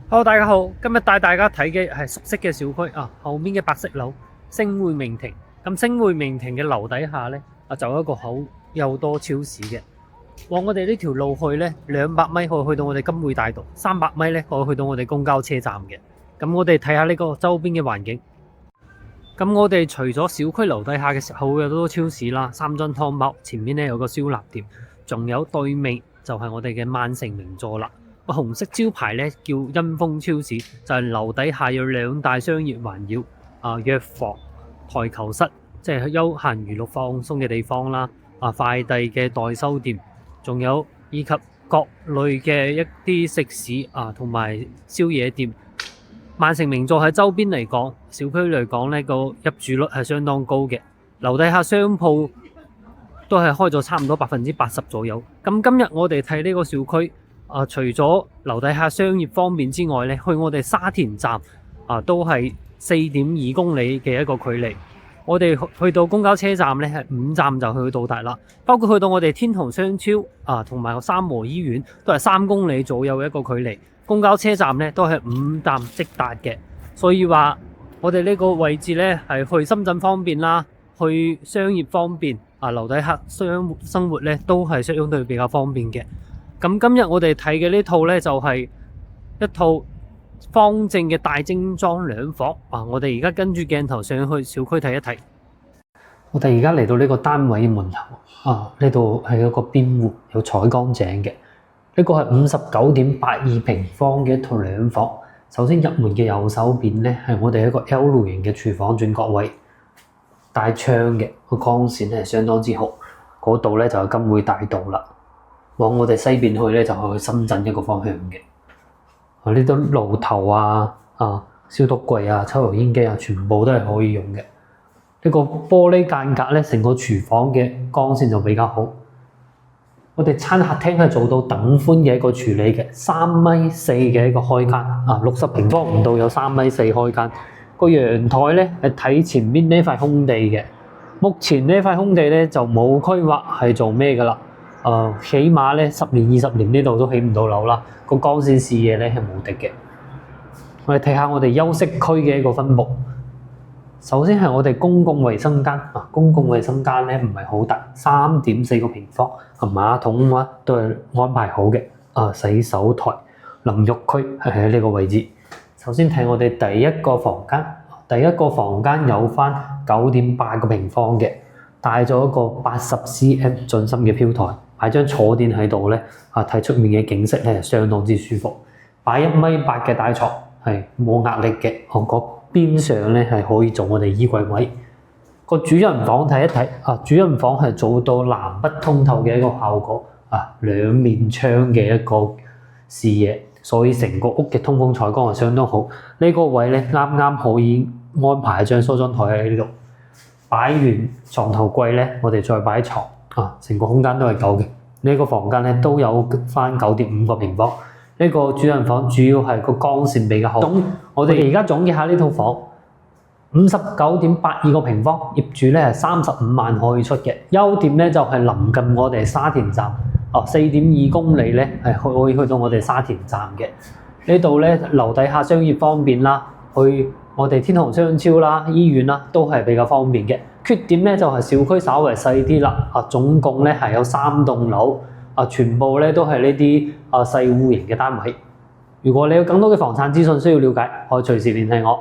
Hello，大家好，今日帶大家睇嘅係熟悉嘅小區啊，後面嘅白色樓星匯名庭。咁星匯名庭嘅樓底下呢，就有一個好又多超市嘅。往我哋呢條路去呢，200米可以去到我哋金匯大道，300米呢可以去到我哋公交車站嘅。咁我哋睇下呢個周邊嘅環境。咁我哋除咗小區樓底下嘅時候會有好多超市啦，三珍湯包，前面呢有個燒臘店，仲有對面就係我哋嘅萬城名座啦。個紅色招牌咧叫欣豐超市，就係樓底下有2大商業環繞，藥房、台球室，即係休閒娛樂放鬆嘅地方啦，快遞嘅代收店，仲有以及各類嘅一啲食肆同埋宵夜店。萬城名座喺周邊嚟講，小區嚟講呢個入住率係相當高嘅，樓底下商鋪都係開咗差唔多80%左右。咁今日我哋睇呢個小區。除咗樓底下商業方面之外咧，去我哋沙田站都係4.2公里嘅一個距離。我哋去到公交車站咧係5站就去到達啦。包括去到我哋天虹商超同埋三和醫院都係3公里左右一個距離。公交車站咧都係5站即達嘅，所以話我哋呢個位置咧係去深圳方便啦，去商業方便樓底下生活咧都係相對比較方便嘅。咁今日我哋睇嘅呢套呢，就係一套方正嘅大精裝2房。我哋而家跟住鏡頭上去小區睇一睇。我哋而家嚟到呢個單位門口，呢度係有個邊戶有採光井嘅。呢個係59.82平方嘅一套2房。首先入門嘅右手邊呢，係我哋一個 L 型嘅廚房轉角位，帶窗嘅，個光線係相當之好。嗰度呢，就係金匯大道啦。往我哋西邊去咧，就係去深圳一個方向嘅。呢度爐頭消毒櫃抽油煙機全部都係可以用嘅。呢個玻璃間隔咧，成個廚房嘅光線就比較好。我哋餐客廳係做到等寬嘅一個處理嘅，3.4米嘅一個開間，60平方唔到有3.4米開間。個陽台咧係睇前面呢塊空地嘅。目前呢塊空地咧就冇規劃係做咩噶啦。起碼咧10年20年呢度都起唔到樓啦，個光線視野咧係無敵嘅。我哋睇下我哋休息區嘅一個分佈。首先係我哋公共衛生間，公共衛生間咧唔係好大，3.4個平方，馬桶都係安排好嘅。洗手台、淋浴區係喺呢個位置。首先睇我哋第一個房間，第一個房間有翻9.8個平方嘅，帶咗一個80 cm 進深嘅飄台。擺張坐墊喺度咧，睇出面嘅景色咧，相當之舒服。擺1.8米嘅大床係冇壓力嘅，個邊上咧係可以做我哋衣櫃位。個主人房睇一睇，主人房係做到南北通透嘅一個效果，2面窗嘅一個視野，所以成個屋嘅通風採光係相當好。呢個位咧啱啱可以安排一張梳妝台喺呢度。擺完床頭櫃咧，我哋再擺床。成個空間都係夠嘅。呢個房間咧都有翻9.5個平方。呢個主人房主要係個光線比較好。我哋而家總結下呢套房，59.82個平方，業主咧係35萬可以出嘅。優點咧就係臨近我哋沙田站，4.2公里咧係可以去到我哋沙田站嘅。呢度咧樓底下商業方便啦，去我哋天虹商超啦、醫院啦都係比較方便嘅。缺點咧就係小區稍為細啲啦，總共咧係有3棟樓，全部咧都係呢啲細戶型嘅單位。如果你有更多嘅房產資訊需要了解，可以隨時聯繫我。